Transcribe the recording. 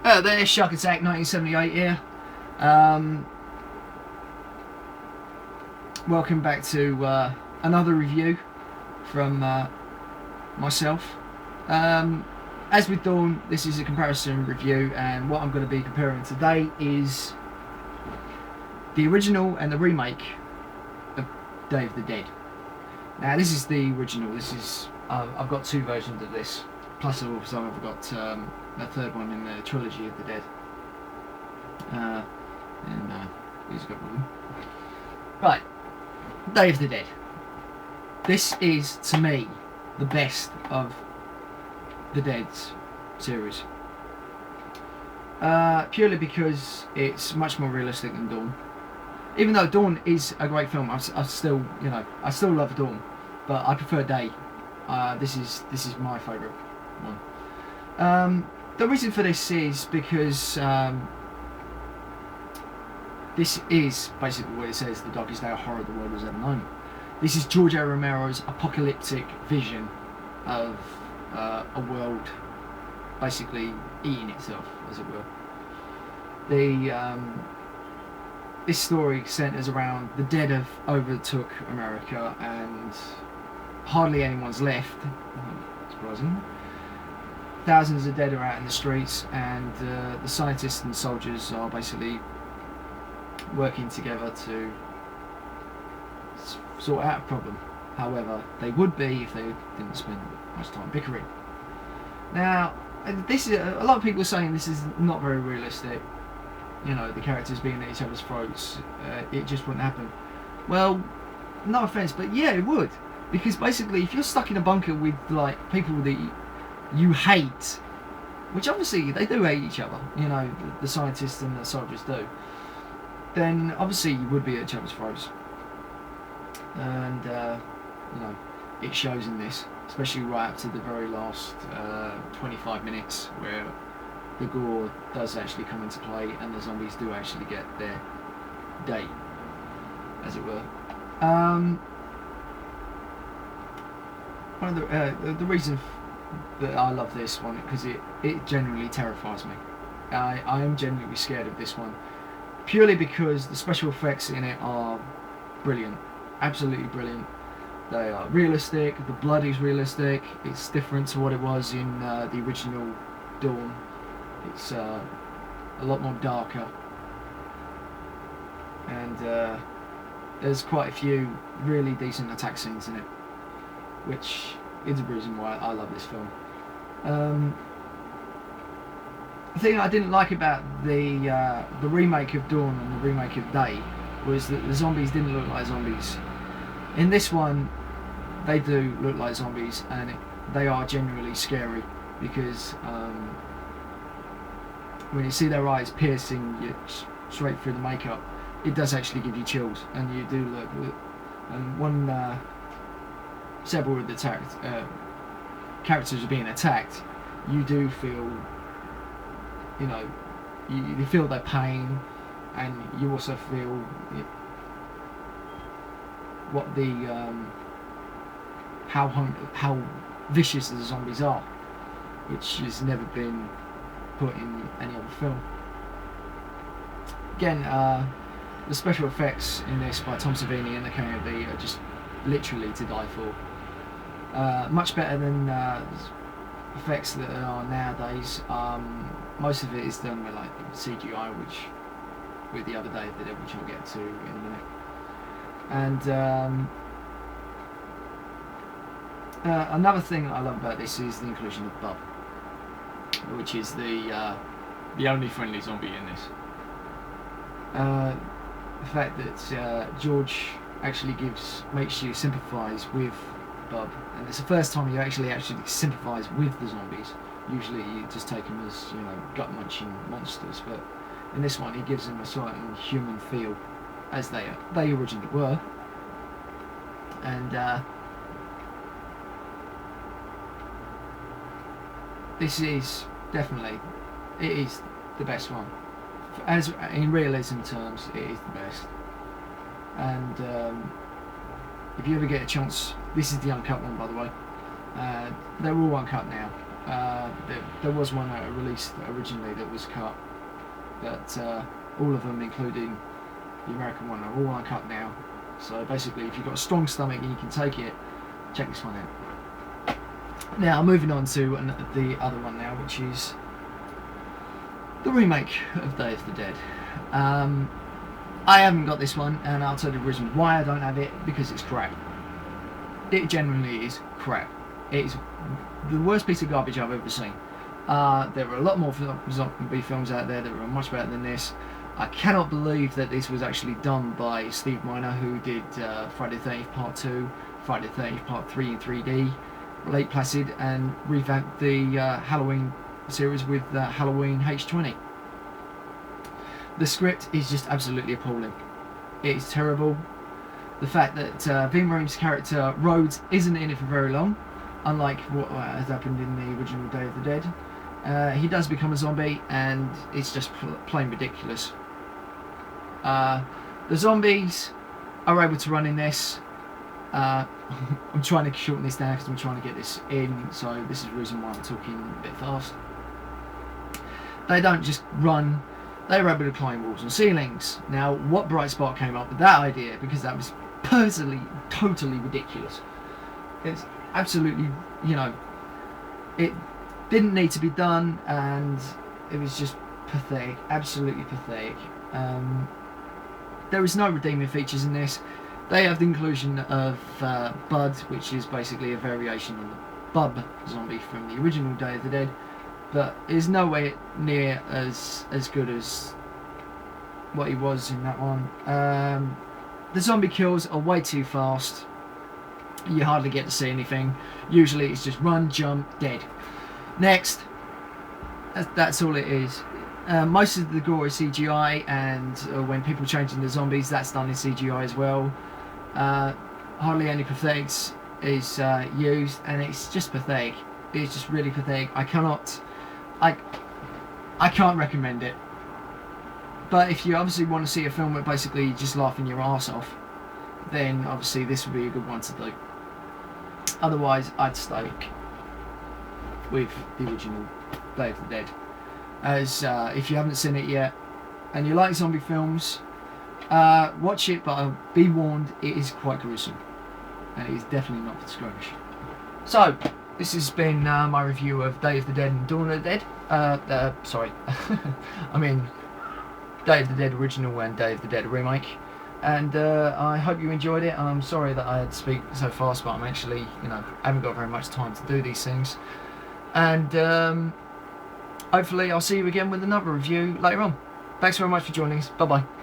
There's Sharkattack78's here. Welcome back to another review from myself. As with Dawn, this is a comparison review, and what I'm going to be comparing today is the original and the remake of Day of the Dead. Now, this is the original. This is I've got two versions of this, plus also I've got a third one in the trilogy of the Dead. Here's a couple of them. Right, Day of the Dead. This is, to me, the best of the Dead's series. Purely because it's much more realistic than Dawn. Even though Dawn is a great film, I still love Dawn, but I prefer Day. This is my favourite one. The reason for this is because this is basically what it says: the darkest day of horror the world has ever known. This is George A. Romero's apocalyptic vision of a world basically eating itself, as it were. This story centres around the dead have overtook America and hardly anyone's left. Surprising. Thousands of dead are out in the streets, and the scientists and soldiers are basically working together to sort out a problem. However, they would be if they didn't spend much time bickering. Now, this is a lot of people are saying this is not very realistic. You know, the characters being at each other's throats, it just wouldn't happen. Well, no offence, but yeah, it would, because basically, if you're stuck in a bunker with like people that you hate, which obviously they do hate each other, you know, the scientists and the soldiers do, then obviously you would be at each other's throats. And you know, it shows in this, especially right up to the very last 25 minutes, where the gore does actually come into play and the zombies do actually get their day, as it were. One of the reason that I love this one, because it genuinely terrifies me. I am genuinely scared of this one, purely because the special effects in it are brilliant, absolutely brilliant. They are realistic, the blood is realistic, it's different to what it was in the original Dawn. It's a lot more darker, and there's quite a few really decent attack scenes in it, which is the reason why I love this film. The thing I didn't like about the remake of Dawn and the remake of Day was that the zombies didn't look like zombies. In this one, they do look like zombies, and they are genuinely scary, because when you see their eyes piercing you straight through the makeup, it does actually give you chills, and you do look. And several of the characters are being attacked, you do feel, you know, you feel their pain, and you also feel what the how vicious the zombies are, which has never been put in any other film. Again, the special effects in this by Tom Savini and the KOV are just literally to die for. Much better than effects that are nowadays. Most of it is done with like CGI, which with the other Day of the Dead, which I'll get to in a minute. And another thing that I love about this is the inclusion of Bub, which is the only friendly zombie in this. The fact that George actually makes you sympathise with Bub, and it's the first time you actually sympathise with the zombies. Usually you just take them as, you know, gut munching monsters, but in this one he gives them a certain human feel, as they originally were. And this is definitely, it is the best one. As in realism terms, it is the best. And if you ever get a chance, this is the uncut one, by the way. They're all uncut now, There was one that released originally that was cut, but all of them, including the American one, are all uncut now. So basically, if you've got a strong stomach and you can take it, check this one out. Now, moving on to the other one now, which is the remake of Day of the Dead. I haven't got this one, and I'll tell you the reason why I don't have it, because it's crap. It genuinely is crap. It is the worst piece of garbage I've ever seen. There are a lot more zombie films out there that are much better than this. I cannot believe that this was actually done by Steve Miner, who did Friday the 13th Part 2, Friday the 13th Part 3 in 3D, Lake Placid, and revamped the Halloween series with Halloween H20. The script is just absolutely appalling. It is terrible. The fact that Ving Rhames' character Rhodes isn't in it for very long, unlike what has happened in the original Day of the Dead. He does become a zombie, and it's just plain ridiculous. The zombies are able to run in this. I'm trying to shorten this down because I'm trying to get this in, so this is the reason why I'm talking a bit fast. They don't just run, they're able to climb walls and ceilings. Now, what bright spot came up with that idea? Because that was personally totally ridiculous. It's absolutely, you know, it didn't need to be done, and it was just pathetic, absolutely pathetic. There is no redeeming features in this. They have the inclusion of Bud, which is basically a variation on the Bub zombie from the original Day of the Dead, but is nowhere near as good as what he was in that one. The zombie kills are way too fast. You hardly get to see anything. Usually it's just run, jump, dead. Next. That's all it is. Most of the gore is CGI, and when people change into zombies, that's done in CGI as well. Hardly any prosthetics is used, and it's just pathetic. It's just really pathetic. I can't recommend it. But if you obviously want to see a film where basically you're just laughing your arse off, then obviously this would be a good one to do. Otherwise, I'd stay with the original Day of the Dead. As if you haven't seen it yet and you like zombie films, watch it, but be warned, it is quite gruesome, and it is definitely not for skirmish. So this has been my review of Day of the Dead and Dawn of the Dead. Sorry, I mean Day of the Dead original and Day of the Dead remake. And I hope you enjoyed it. I'm sorry that I had to speak so fast, but I'm actually, haven't got very much time to do these things. And hopefully I'll see you again with another review later on. Thanks very much for joining us. Bye bye.